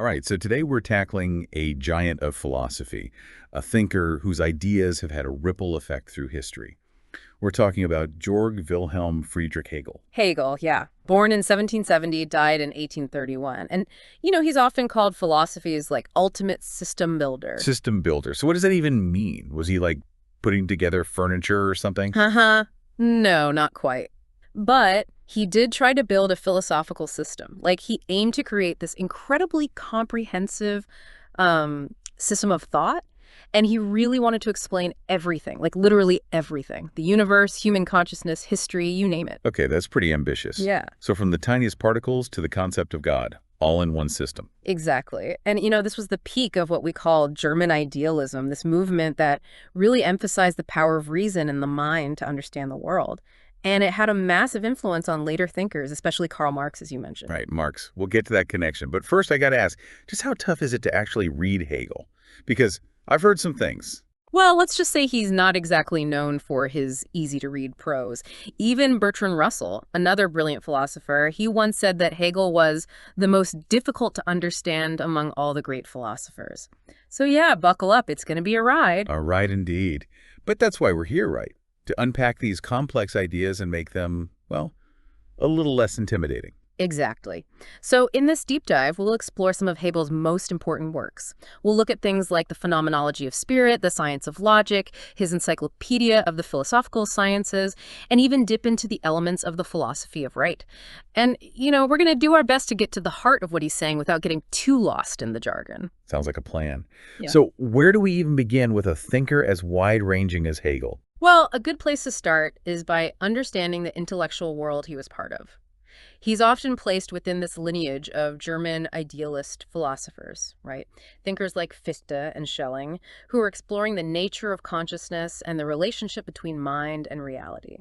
All right, so today we're tackling a giant of philosophy, a thinker whose ideas have had a ripple effect through history. We're talking about Georg Wilhelm Friedrich Hegel. Hegel, yeah. Born in 1770, died in 1831. And, he's often called philosophy's ultimate system builder. System builder. So what does that even mean? Was he putting together furniture or something? Haha. No, not quite. But he did try to build a philosophical system. He aimed to create this incredibly comprehensive system of thought. And he really wanted to explain everything, literally everything. The universe, human consciousness, history, you name it. Okay, that's pretty ambitious. Yeah. So from the tiniest particles to the concept of God, all in one system. Exactly. And, this was the peak of what we call German idealism, this movement that really emphasized the power of reason and the mind to understand the world. And it had a massive influence on later thinkers, especially Karl Marx, as you mentioned. Right, Marx. We'll get to that connection. But first, I got to ask, just how tough is it to actually read Hegel? Because I've heard some things. Well, let's just say he's not exactly known for his easy-to-read prose. Even Bertrand Russell, another brilliant philosopher, he once said that Hegel was the most difficult to understand among all the great philosophers. So yeah, buckle up. It's going to be a ride. A ride indeed. But that's why we're here, right? To unpack these complex ideas and make them, well, a little less intimidating. Exactly. So in this deep dive, we'll explore some of Hegel's most important works. We'll look at things like the Phenomenology of Spirit, the Science of Logic, his Encyclopedia of the Philosophical Sciences, and even dip into the elements of the philosophy of right. And, we're going to do our best to get to the heart of what he's saying without getting too lost in the jargon. Sounds like a plan. Yeah. So where do we even begin with a thinker as wide-ranging as Hegel? Well, a good place to start is by understanding the intellectual world he was part of. He's often placed within this lineage of German idealist philosophers, right? Thinkers like Fichte and Schelling, who are exploring the nature of consciousness and the relationship between mind and reality.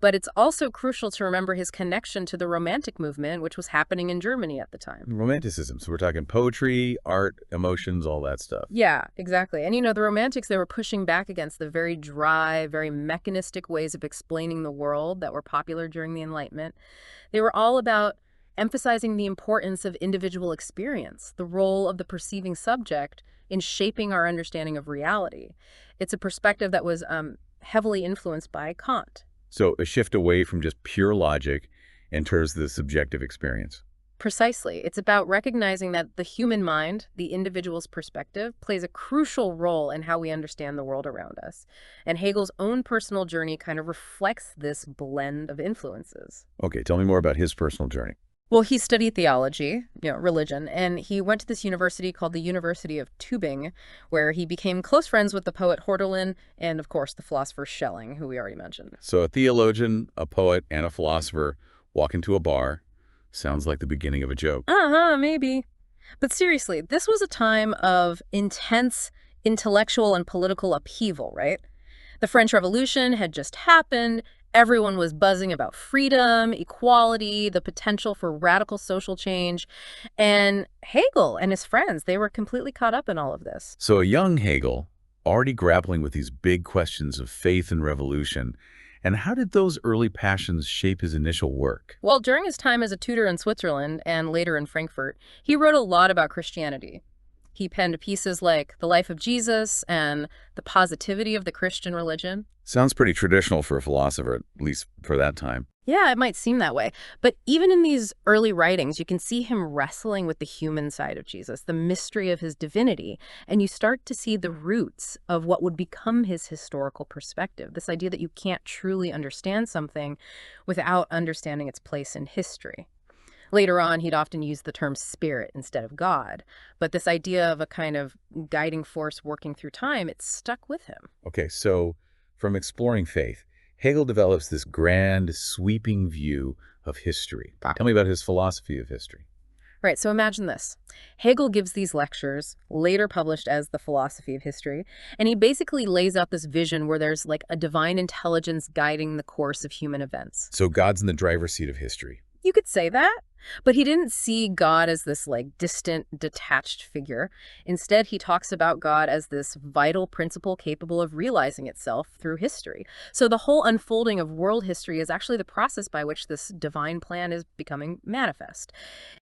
But it's also crucial to remember his connection to the Romantic movement, which was happening in Germany at the time. Romanticism. So we're talking poetry, art, emotions, all that stuff. Yeah, exactly. And, the Romantics, they were pushing back against the very dry, very mechanistic ways of explaining the world that were popular during the Enlightenment. They were all about emphasizing the importance of individual experience, the role of the perceiving subject in shaping our understanding of reality. It's a perspective that was heavily influenced by Kant. So a shift away from just pure logic and towards the subjective experience. Precisely. It's about recognizing that the human mind, the individual's perspective, plays a crucial role in how we understand the world around us. And Hegel's own personal journey kind of reflects this blend of influences. Okay, tell me more about his personal journey. Well, he studied theology, religion, and he went to this university called the University of Tübingen, where he became close friends with the poet Hölderlin and, of course, the philosopher Schelling, who we already mentioned. So a theologian, a poet, and a philosopher walk into a bar. Sounds like the beginning of a joke. Maybe. But seriously, this was a time of intense intellectual and political upheaval, right? The French Revolution had just happened. Everyone was buzzing about freedom, equality, the potential for radical social change. And Hegel and his friends, they were completely caught up in all of this. So a young Hegel, already grappling with these big questions of faith and revolution. And how did those early passions shape his initial work? Well, during his time as a tutor in Switzerland and later in Frankfurt, he wrote a lot about Christianity. He penned pieces like The Life of Jesus and The Positivity of the Christian Religion. Sounds pretty traditional for a philosopher, at least for that time. Yeah, it might seem that way. But even in these early writings, you can see him wrestling with the human side of Jesus, the mystery of his divinity, and you start to see the roots of what would become his historical perspective, this idea that you can't truly understand something without understanding its place in history. Later on, he'd often use the term spirit instead of God. But this idea of a kind of guiding force working through time, it stuck with him. Okay, so from exploring faith, Hegel develops this grand, sweeping view of history. Tell me about his philosophy of history. Right, so imagine this. Hegel gives these lectures, later published as The Philosophy of History, and he basically lays out this vision where there's a divine intelligence guiding the course of human events. So God's in the driver's seat of history. You could say that, but he didn't see God as this distant, detached figure. Instead, he talks about God as this vital principle capable of realizing itself through history. So the whole unfolding of world history is actually the process by which this divine plan is becoming manifest.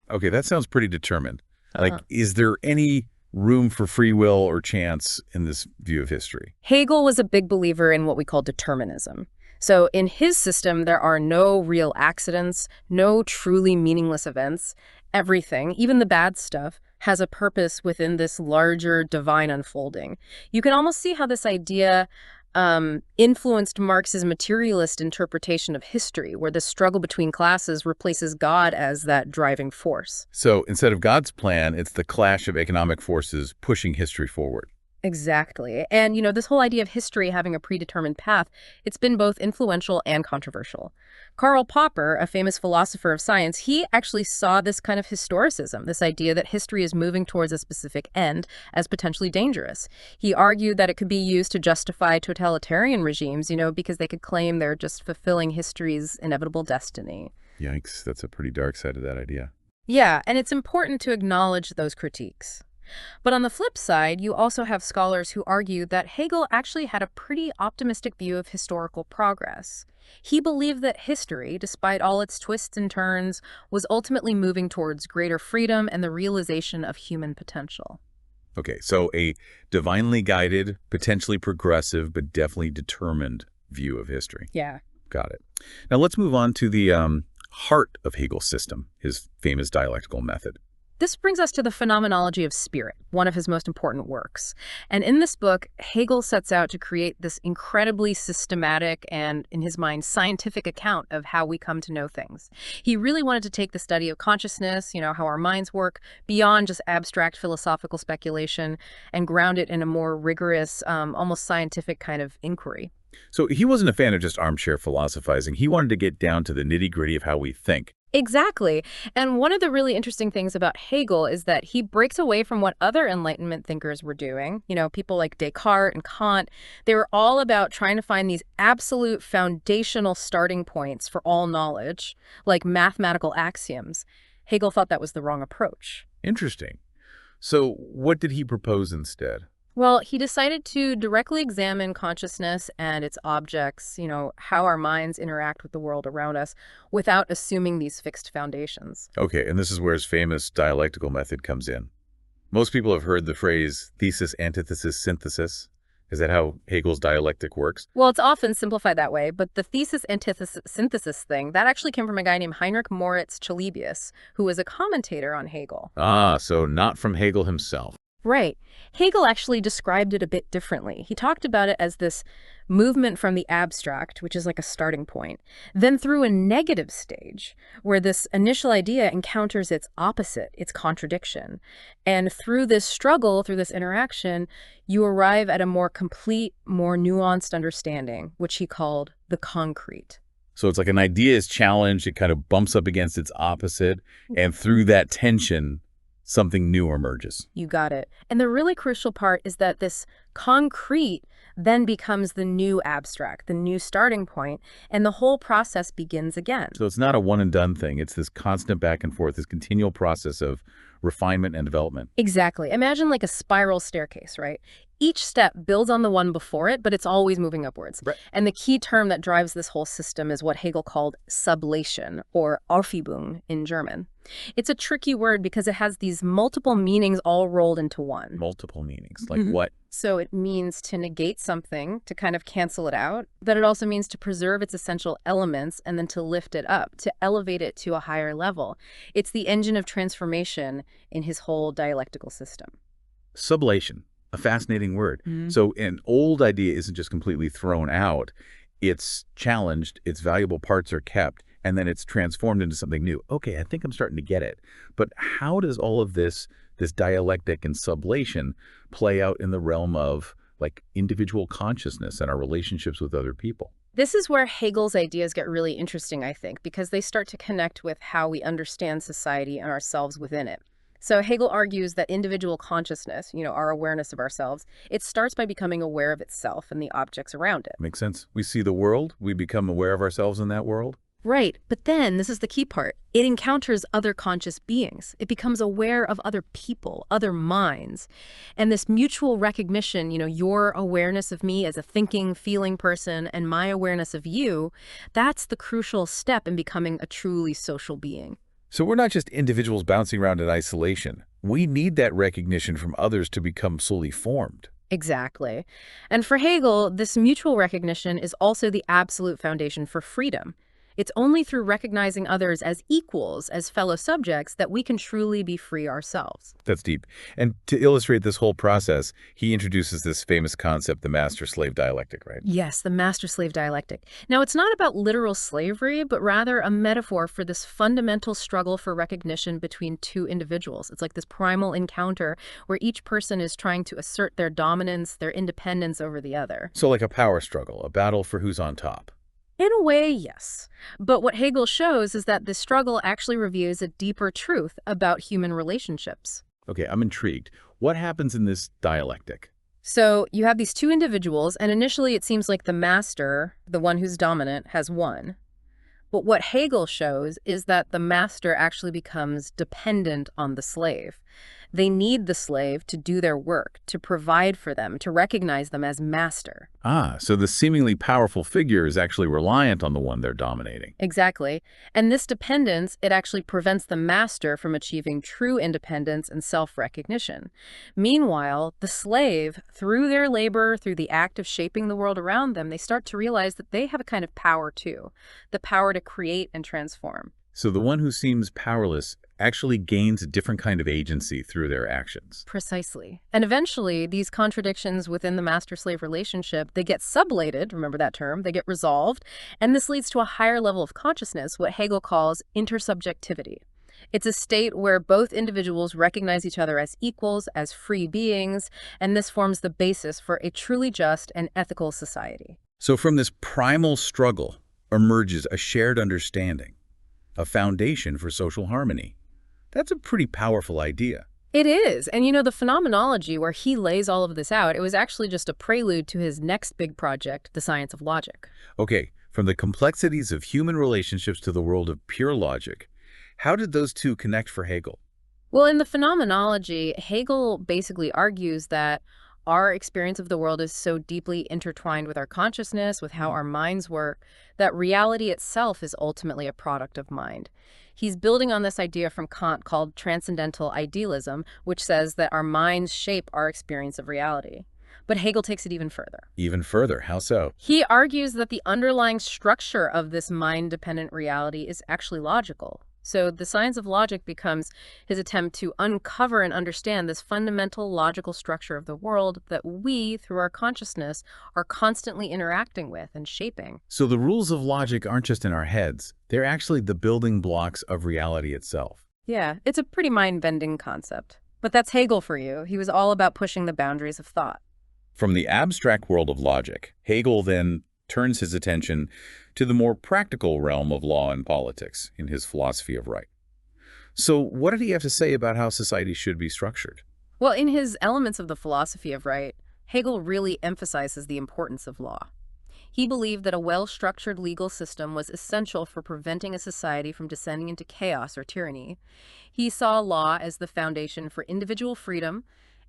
Okay, that sounds pretty determined. Like, is there any room for free will or chance in this view of history? Hegel was a big believer in what we call determinism. So in his system, there are no real accidents, no truly meaningless events. Everything, even the bad stuff, has a purpose within this larger divine unfolding. You can almost see how this idea influenced Marx's materialist interpretation of history, where the struggle between classes replaces God as that driving force. So instead of God's plan, it's the clash of economic forces pushing history forward. Exactly. And, this whole idea of history having a predetermined path, it's been both influential and controversial. Karl Popper, a famous philosopher of science, he actually saw this kind of historicism, this idea that history is moving towards a specific end, as potentially dangerous. He argued that it could be used to justify totalitarian regimes, because they could claim they're just fulfilling history's inevitable destiny. Yikes, that's a pretty dark side of that idea. Yeah, and it's important to acknowledge those critiques. But on the flip side, you also have scholars who argue that Hegel actually had a pretty optimistic view of historical progress. He believed that history, despite all its twists and turns, was ultimately moving towards greater freedom and the realization of human potential. Okay, so a divinely guided, potentially progressive, but definitely determined view of history. Yeah. Got it. Now let's move on to the heart of Hegel's system, his famous dialectical method. This brings us to the Phenomenology of Spirit, one of his most important works. And in this book, Hegel sets out to create this incredibly systematic and, in his mind, scientific account of how we come to know things. He really wanted to take the study of consciousness, how our minds work, beyond just abstract philosophical speculation and ground it in a more rigorous, almost scientific kind of inquiry. So he wasn't a fan of just armchair philosophizing. He wanted to get down to the nitty-gritty of how we think. Exactly. And one of the really interesting things about Hegel is that he breaks away from what other Enlightenment thinkers were doing. People like Descartes and Kant, they were all about trying to find these absolute foundational starting points for all knowledge, like mathematical axioms. Hegel thought that was the wrong approach. Interesting. So what did he propose instead? Well, he decided to directly examine consciousness and its objects, how our minds interact with the world around us, without assuming these fixed foundations. Okay, and this is where his famous dialectical method comes in. Most people have heard the phrase thesis, antithesis, synthesis. Is that how Hegel's dialectic works? Well, it's often simplified that way, but the thesis, antithesis, synthesis thing, that actually came from a guy named Heinrich Moritz Chalybius, who was a commentator on Hegel. Ah, so not from Hegel himself. Right. Hegel actually described it a bit differently. He talked about it as this movement from the abstract, which is like a starting point, then through a negative stage, where this initial idea encounters its opposite, its contradiction. And through this struggle, through this interaction, you arrive at a more complete, more nuanced understanding, which he called the concrete. So it's like an idea is challenged, it kind of bumps up against its opposite, and through that tension, something new emerges. You got it. And the really crucial part is that this concrete then becomes the new abstract, the new starting point, and the whole process begins again. So it's not a one and done thing. It's this constant back and forth, this continual process of refinement and development. Exactly. Imagine like a spiral staircase, right? Each step builds on the one before it, but it's always moving upwards. Right. And the key term that drives this whole system is what Hegel called sublation, or Aufhebung in German. It's a tricky word because it has these multiple meanings all rolled into one. Multiple meanings. Like what? So it means to negate something, to kind of cancel it out, but it also means to preserve its essential elements and then to lift it up, to elevate it to a higher level. It's the engine of transformation in his whole dialectical system. Sublation. A fascinating word. So an old idea isn't just completely thrown out. It's challenged, its valuable parts are kept, and then it's transformed into something new. Okay, I think I'm starting to get it. But how does all of this dialectic and sublation play out in the realm of like individual consciousness and our relationships with other people? This is where Hegel's ideas get really interesting, I think, because they start to connect with how we understand society and ourselves within it. So Hegel argues that individual consciousness, our awareness of ourselves, it starts by becoming aware of itself and the objects around it. Makes sense. We see the world, we become aware of ourselves in that world. Right. But then, this is the key part, it encounters other conscious beings. It becomes aware of other people, other minds. And this mutual recognition, your awareness of me as a thinking, feeling person and my awareness of you, that's the crucial step in becoming a truly social being. So we're not just individuals bouncing around in isolation. We need that recognition from others to become fully formed. Exactly. And for Hegel, this mutual recognition is also the absolute foundation for freedom. It's only through recognizing others as equals, as fellow subjects, that we can truly be free ourselves. That's deep. And to illustrate this whole process, he introduces this famous concept, the master-slave dialectic, right? Yes, the master-slave dialectic. Now, it's not about literal slavery, but rather a metaphor for this fundamental struggle for recognition between two individuals. It's like this primal encounter where each person is trying to assert their dominance, their independence over the other. So like a power struggle, a battle for who's on top. In a way, yes. But what Hegel shows is that this struggle actually reveals a deeper truth about human relationships. Okay, I'm intrigued. What happens in this dialectic? So you have these two individuals, and initially it seems like the master, the one who's dominant, has won. But what Hegel shows is that the master actually becomes dependent on the slave. They need the slave to do their work, to provide for them, to recognize them as master. Ah, so the seemingly powerful figure is actually reliant on the one they're dominating. Exactly. And this dependence, it actually prevents the master from achieving true independence and self-recognition. Meanwhile, the slave, through their labor, through the act of shaping the world around them, they start to realize that they have a kind of power too, the power to create and transform. So the one who seems powerless actually gains a different kind of agency through their actions. Precisely. And eventually, these contradictions within the master-slave relationship, they get sublated, remember that term, they get resolved, and this leads to a higher level of consciousness, what Hegel calls intersubjectivity. It's a state where both individuals recognize each other as equals, as free beings, and this forms the basis for a truly just and ethical society. So from this primal struggle emerges a shared understanding, a foundation for social harmony. That's a pretty powerful idea. It is. And you know, the phenomenology where he lays all of this out, it was actually just a prelude to his next big project, the science of logic. Okay, from the complexities of human relationships to the world of pure logic, how did those two connect for Hegel? Well, in the phenomenology, Hegel basically argues that our experience of the world is so deeply intertwined with our consciousness, with how our minds work, that reality itself is ultimately a product of mind. He's building on this idea from Kant called transcendental idealism, which says that our minds shape our experience of reality. But Hegel takes it even further. Even further, how so? He argues that the underlying structure of this mind-dependent reality is actually logical. So the science of logic becomes his attempt to uncover and understand this fundamental logical structure of the world that we, through our consciousness, are constantly interacting with and shaping. So the rules of logic aren't just in our heads. They're actually the building blocks of reality itself. Yeah, it's a pretty mind-bending concept. But that's Hegel for you. He was all about pushing the boundaries of thought. From the abstract world of logic, Hegel then turns his attention to the more practical realm of law and politics in his philosophy of right. So what did he have to say about how society should be structured? Well, in his Elements of the Philosophy of Right, Hegel really emphasizes the importance of law. He believed that a well-structured legal system was essential for preventing a society from descending into chaos or tyranny. He saw law as the foundation for individual freedom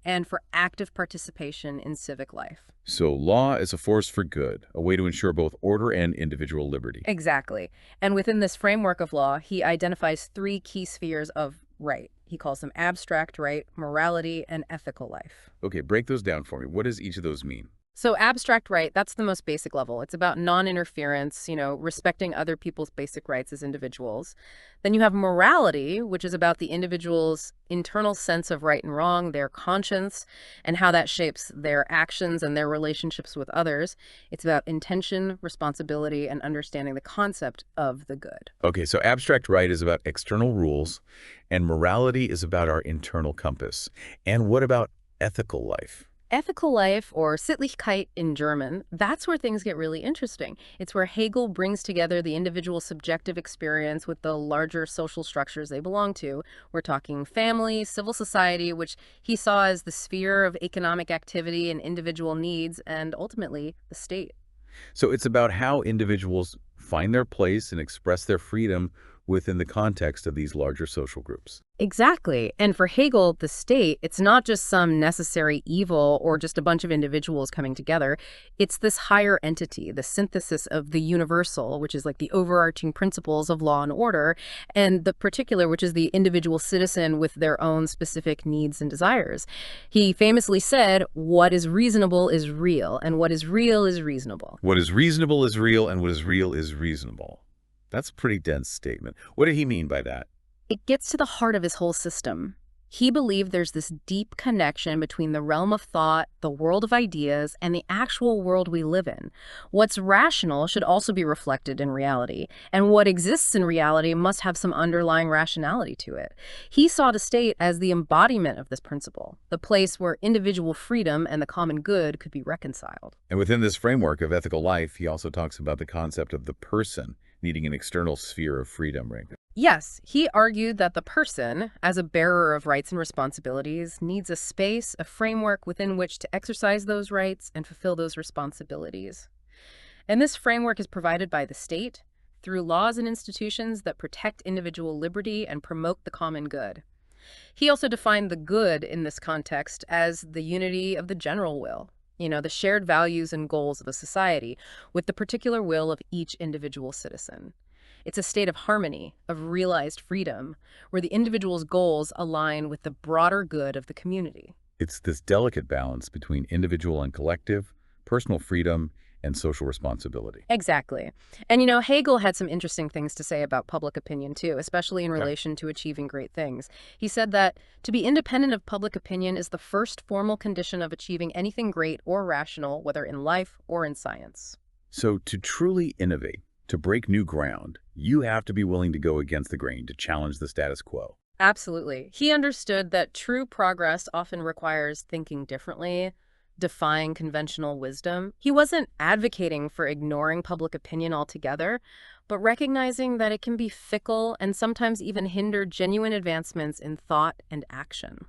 and for active participation in civic life. So law is a force for good, a way to ensure both order and individual liberty. Exactly. And within this framework of law, he identifies three key spheres of right. He calls them abstract right, morality, and ethical life. Okay, break those down for me. What does each of those mean? So abstract right, that's the most basic level. It's about non-interference, respecting other people's basic rights as individuals. Then you have morality, which is about the individual's internal sense of right and wrong, their conscience, and how that shapes their actions and their relationships with others. It's about intention, responsibility, and understanding the concept of the good. Okay, so abstract right is about external rules, and morality is about our internal compass. And what about ethical life? Ethical life, or Sittlichkeit in German, that's where things get really interesting. It's where Hegel brings together the individual subjective experience with the larger social structures they belong to. We're talking family, civil society, which he saw as the sphere of economic activity and individual needs, and ultimately, the state. So it's about how individuals find their place and express their freedom within the context of these larger social groups. Exactly. And for Hegel, the state, it's not just some necessary evil or just a bunch of individuals coming together. It's this higher entity, the synthesis of the universal, which is like the overarching principles of law and order, and the particular, which is the individual citizen with their own specific needs and desires. He famously said, what is reasonable is real, and what is real is reasonable. What is reasonable is real, and what is real is reasonable. That's a pretty dense statement. What did he mean by that? It gets to the heart of his whole system. He believed there's this deep connection between the realm of thought, the world of ideas, and the actual world we live in. What's rational should also be reflected in reality, and what exists in reality must have some underlying rationality to it. He saw the state as the embodiment of this principle, the place where individual freedom and the common good could be reconciled. And within this framework of ethical life, he also talks about the concept of the person needing an external sphere of freedom, right? Yes, he argued that the person, as a bearer of rights and responsibilities, needs a space, a framework within which to exercise those rights and fulfill those responsibilities. And this framework is provided by the state through laws and institutions that protect individual liberty and promote the common good. He also defined the good in this context as the unity of the general will, the shared values and goals of a society with the particular will of each individual citizen. It's a state of harmony, of realized freedom, where the individual's goals align with the broader good of the community. It's this delicate balance between individual and collective, personal freedom, and social responsibility. Exactly. And Hegel had some interesting things to say about public opinion too, especially in relation to achieving great things. He said that to be independent of public opinion is the first formal condition of achieving anything great or rational, whether in life or in science. So to truly innovate, to break new ground, you have to be willing to go against the grain, to challenge the status quo. Absolutely. He understood that true progress often requires thinking differently, defying conventional wisdom. He wasn't advocating for ignoring public opinion altogether, but recognizing that it can be fickle and sometimes even hinder genuine advancements in thought and action.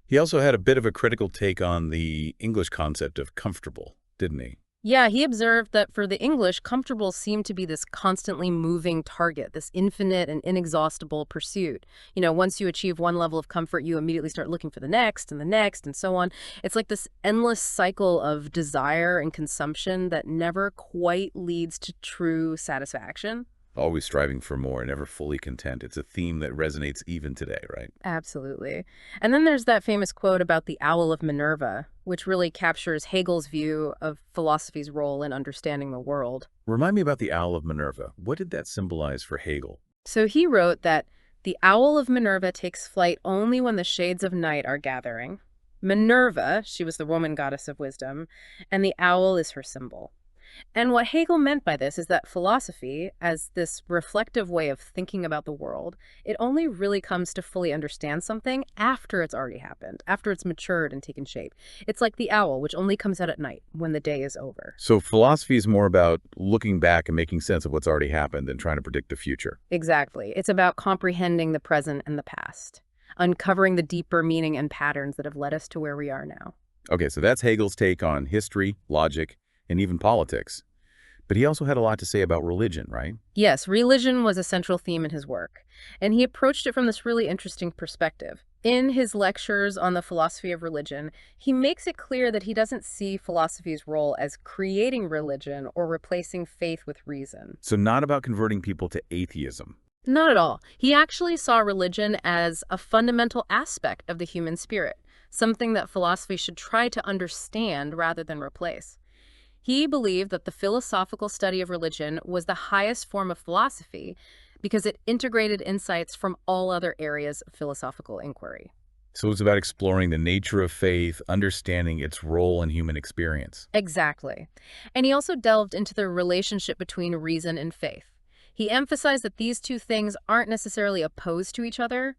He also had a bit of a critical take on the English concept of comfortable, didn't he? Yeah, he observed that for the English, comfortable seemed to be this constantly moving target, this infinite and inexhaustible pursuit. Once you achieve one level of comfort, you immediately start looking for the next and so on. It's like this endless cycle of desire and consumption that never quite leads to true satisfaction. Always striving for more, never fully content. It's a theme that resonates even today, right? Absolutely. And then there's that famous quote about the owl of Minerva, which really captures Hegel's view of philosophy's role in understanding the world. Remind me about the owl of Minerva. What did that symbolize for Hegel? So he wrote that the owl of Minerva takes flight only when the shades of night are gathering. Minerva, she was the Roman goddess of wisdom, and the owl is her symbol. And what Hegel meant by this is that philosophy, as this reflective way of thinking about the world, it only really comes to fully understand something after it's already happened, after it's matured and taken shape. It's like the owl, which only comes out at night when the day is over. So philosophy is more about looking back and making sense of what's already happened than trying to predict the future. Exactly. It's about comprehending the present and the past, uncovering the deeper meaning and patterns that have led us to where we are now. Okay, so that's Hegel's take on history, logic, and even politics. But he also had a lot to say about religion, right? Yes, religion was a central theme in his work, and he approached it from this really interesting perspective. In his lectures on the philosophy of religion, he makes it clear that he doesn't see philosophy's role as creating religion or replacing faith with reason. So not about converting people to atheism. Not at all. He actually saw religion as a fundamental aspect of the human spirit, something that philosophy should try to understand rather than replace. He believed that the philosophical study of religion was the highest form of philosophy because it integrated insights from all other areas of philosophical inquiry. So it's about exploring the nature of faith, understanding its role in human experience. Exactly. And he also delved into the relationship between reason and faith. He emphasized that these two things aren't necessarily opposed to each other.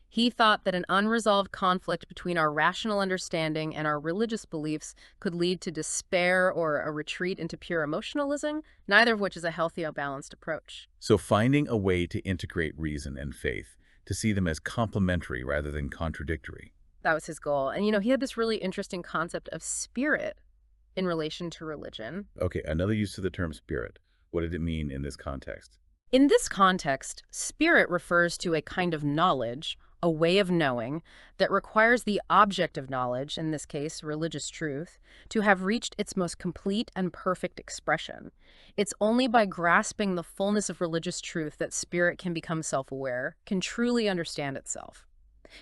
He thought that an unresolved conflict between our rational understanding and our religious beliefs could lead to despair or a retreat into pure emotionalism, neither of which is a healthy or balanced approach. So finding a way to integrate reason and faith, to see them as complementary rather than contradictory. That was his goal. And, he had this really interesting concept of spirit in relation to religion. Okay, another use of the term spirit. What did it mean in this context? In this context, spirit refers to a kind of knowledge, a way of knowing, that requires the object of knowledge, in this case, religious truth, to have reached its most complete and perfect expression. It's only by grasping the fullness of religious truth that spirit can become self-aware, can truly understand itself.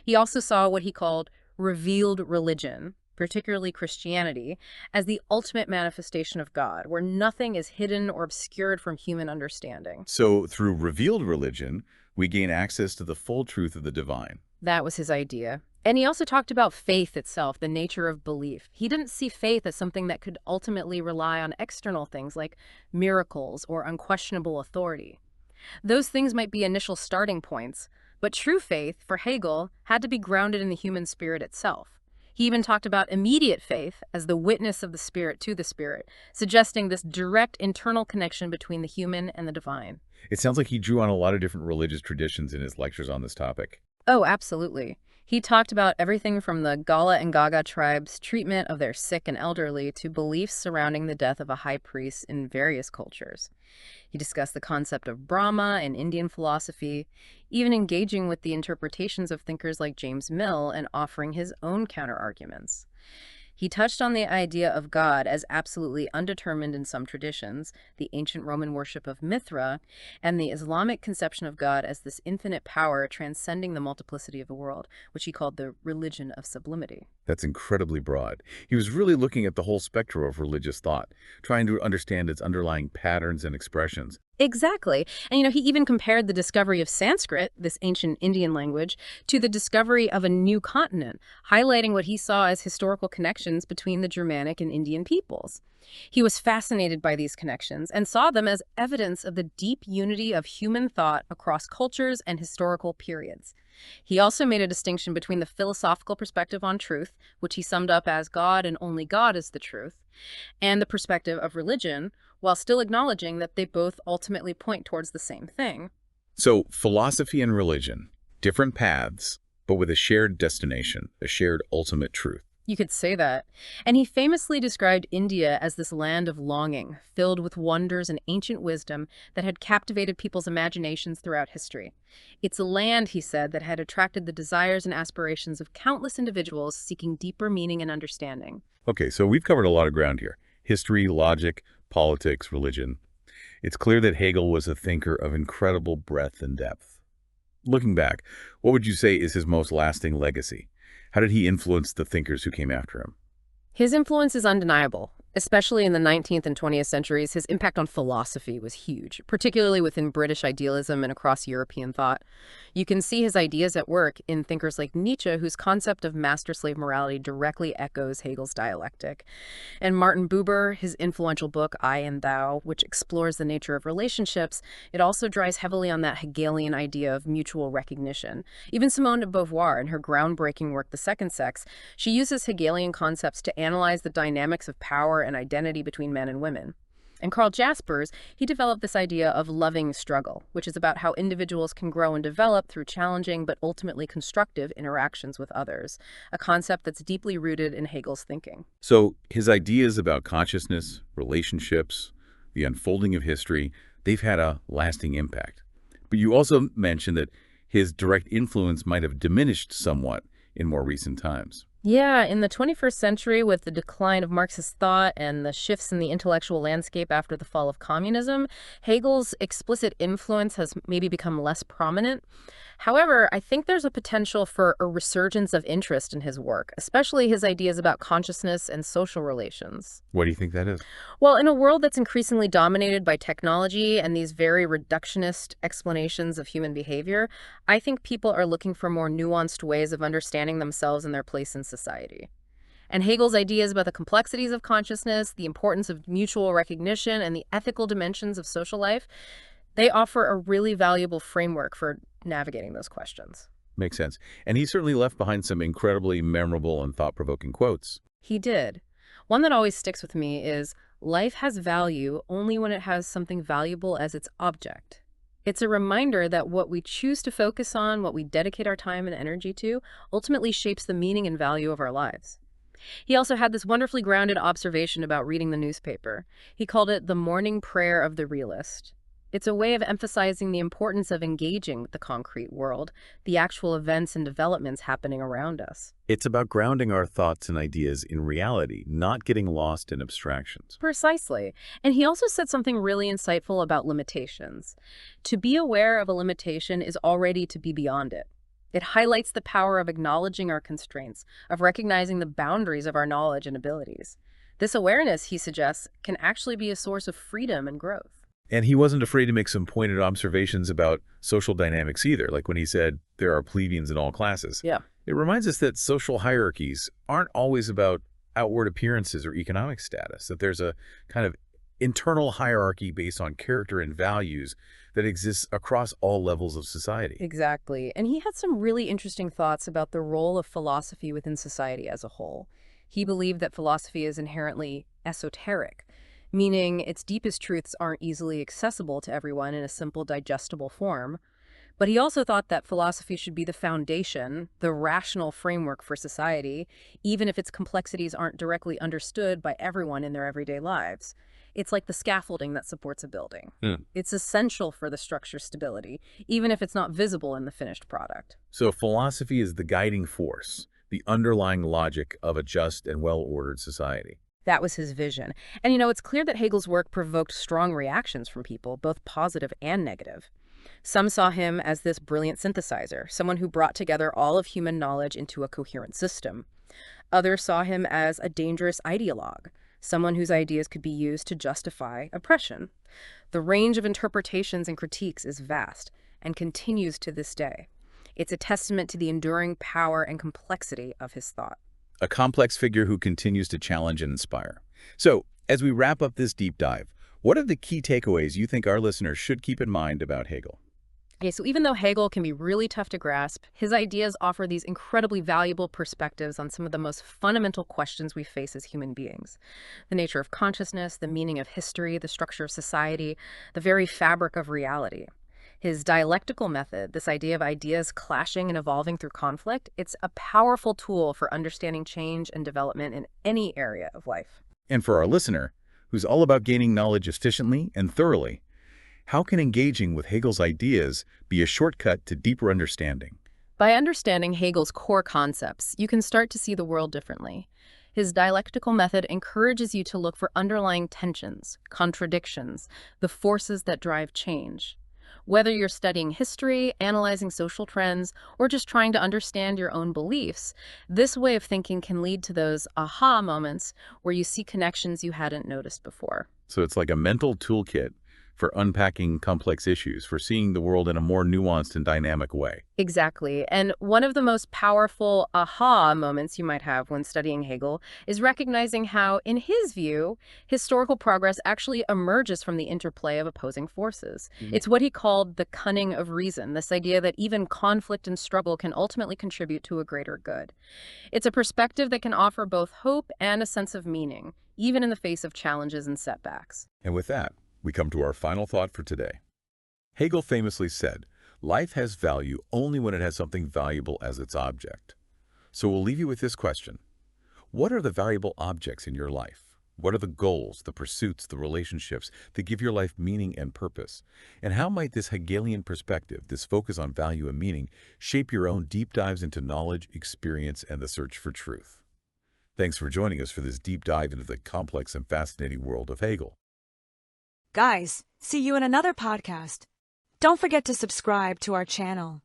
He also saw what he called revealed religion, particularly Christianity, as the ultimate manifestation of God, where nothing is hidden or obscured from human understanding. So through revealed religion, we gain access to the full truth of the divine. That was his idea. And he also talked about faith itself, the nature of belief. He didn't see faith as something that could ultimately rely on external things like miracles or unquestionable authority. Those things might be initial starting points, but true faith, for Hegel, had to be grounded in the human spirit itself. He even talked about immediate faith as the witness of the spirit to the spirit, suggesting this direct internal connection between the human and the divine. It sounds like he drew on a lot of different religious traditions in his lectures on this topic. Oh, absolutely. He talked about everything from the Gala and Gaga tribes' treatment of their sick and elderly to beliefs surrounding the death of a high priest in various cultures. He discussed the concept of Brahma in Indian philosophy, even engaging with the interpretations of thinkers like James Mill and offering his own counterarguments. He touched on the idea of God as absolutely undetermined in some traditions, the ancient Roman worship of Mithra, and the Islamic conception of God as this infinite power transcending the multiplicity of the world, which he called the religion of sublimity. That's incredibly broad. He was really looking at the whole spectrum of religious thought, trying to understand its underlying patterns and expressions. Exactly. And he even compared the discovery of Sanskrit, this ancient Indian language, to the discovery of a new continent, highlighting what he saw as historical connections between the Germanic and Indian peoples. He was fascinated by these connections and saw them as evidence of the deep unity of human thought across cultures and historical periods. He also made a distinction between the philosophical perspective on truth, which he summed up as God and only God is the truth, and the perspective of religion, while still acknowledging that they both ultimately point towards the same thing. So philosophy and religion, different paths, but with a shared destination, a shared ultimate truth. You could say that. And he famously described India as this land of longing, filled with wonders and ancient wisdom that had captivated people's imaginations throughout history. It's a land, he said, that had attracted the desires and aspirations of countless individuals seeking deeper meaning and understanding. Okay, so we've covered a lot of ground here. History, logic, politics, religion. It's clear that Hegel was a thinker of incredible breadth and depth. Looking back, what would you say is his most lasting legacy? How did he influence the thinkers who came after him? His influence is undeniable. Especially in the 19th and 20th centuries, his impact on philosophy was huge, particularly within British idealism and across European thought. You can see his ideas at work in thinkers like Nietzsche, whose concept of master-slave morality directly echoes Hegel's dialectic. And Martin Buber, his influential book, I and Thou, which explores the nature of relationships, it also draws heavily on that Hegelian idea of mutual recognition. Even Simone de Beauvoir, in her groundbreaking work, The Second Sex, she uses Hegelian concepts to analyze the dynamics of power and identity between men and women. And Karl Jaspers, he developed this idea of loving struggle, which is about how individuals can grow and develop through challenging but ultimately constructive interactions with others, a concept that's deeply rooted in Hegel's thinking. So his ideas about consciousness, relationships, the unfolding of history, they've had a lasting impact. But you also mentioned that his direct influence might have diminished somewhat in more recent times. Yeah, in the 21st century, with the decline of Marxist thought and the shifts in the intellectual landscape after the fall of communism, Hegel's explicit influence has maybe become less prominent. However, I think there's a potential for a resurgence of interest in his work, especially his ideas about consciousness and social relations. What do you think that is? Well, in a world that's increasingly dominated by technology and these very reductionist explanations of human behavior, I think people are looking for more nuanced ways of understanding themselves and their place in society. And Hegel's ideas about the complexities of consciousness, the importance of mutual recognition, and the ethical dimensions of social life, they offer a really valuable framework for navigating those questions. Makes sense. And he certainly left behind some incredibly memorable and thought-provoking quotes. He did. One that always sticks with me is, life has value only when it has something valuable as its object. It's a reminder that what we choose to focus on, what we dedicate our time and energy to, ultimately shapes the meaning and value of our lives. He also had this wonderfully grounded observation about reading the newspaper. He called it the morning prayer of the realist. It's a way of emphasizing the importance of engaging with the concrete world, the actual events and developments happening around us. It's about grounding our thoughts and ideas in reality, not getting lost in abstractions. Precisely. And he also said something really insightful about limitations. To be aware of a limitation is already to be beyond it. It highlights the power of acknowledging our constraints, of recognizing the boundaries of our knowledge and abilities. This awareness, he suggests, can actually be a source of freedom and growth. And he wasn't afraid to make some pointed observations about social dynamics either, like when he said there are plebeians in all classes. Yeah. It reminds us that social hierarchies aren't always about outward appearances or economic status, that there's a kind of internal hierarchy based on character and values that exists across all levels of society. Exactly. And he had some really interesting thoughts about the role of philosophy within society as a whole. He believed that philosophy is inherently esoteric, meaning its deepest truths aren't easily accessible to everyone in a simple, digestible form. But he also thought that philosophy should be the foundation, the rational framework for society, even if its complexities aren't directly understood by everyone in their everyday lives. It's like the scaffolding that supports a building. It's essential for the structure's stability, even if it's not visible in the finished product. So philosophy is the guiding force, the underlying logic of a just and well-ordered society. That was his vision. And it's clear that Hegel's work provoked strong reactions from people, both positive and negative. Some saw him as this brilliant synthesizer, someone who brought together all of human knowledge into a coherent system. Others saw him as a dangerous ideologue, someone whose ideas could be used to justify oppression. The range of interpretations and critiques is vast and continues to this day. It's a testament to the enduring power and complexity of his thought. A complex figure who continues to challenge and inspire. So, as we wrap up this deep dive, what are the key takeaways you think our listeners should keep in mind about Hegel? Okay, so even though Hegel can be really tough to grasp, his ideas offer these incredibly valuable perspectives on some of the most fundamental questions we face as human beings. The nature of consciousness, the meaning of history, the structure of society, the very fabric of reality. His dialectical method, this idea of ideas clashing and evolving through conflict, it's a powerful tool for understanding change and development in any area of life. And for our listener, who's all about gaining knowledge efficiently and thoroughly, how can engaging with Hegel's ideas be a shortcut to deeper understanding? By understanding Hegel's core concepts, you can start to see the world differently. His dialectical method encourages you to look for underlying tensions, contradictions, the forces that drive change. Whether you're studying history, analyzing social trends, or just trying to understand your own beliefs, this way of thinking can lead to those aha moments where you see connections you hadn't noticed before. So it's like a mental toolkit for unpacking complex issues, for seeing the world in a more nuanced and dynamic way. Exactly. And one of the most powerful aha moments you might have when studying Hegel is recognizing how, in his view, historical progress actually emerges from the interplay of opposing forces. It's what he called the cunning of reason, this idea that even conflict and struggle can ultimately contribute to a greater good. It's a perspective that can offer both hope and a sense of meaning, even in the face of challenges and setbacks. And with that, we come to our final thought for today. Hegel famously said, "Life has value only when it has something valuable as its object." So we'll leave you with this question. What are the valuable objects in your life? What are the goals, the pursuits, the relationships that give your life meaning and purpose? And how might this Hegelian perspective, this focus on value and meaning, shape your own deep dives into knowledge, experience, and the search for truth? Thanks for joining us for this deep dive into the complex and fascinating world of Hegel. Guys, see you in another podcast. Don't forget to subscribe to our channel.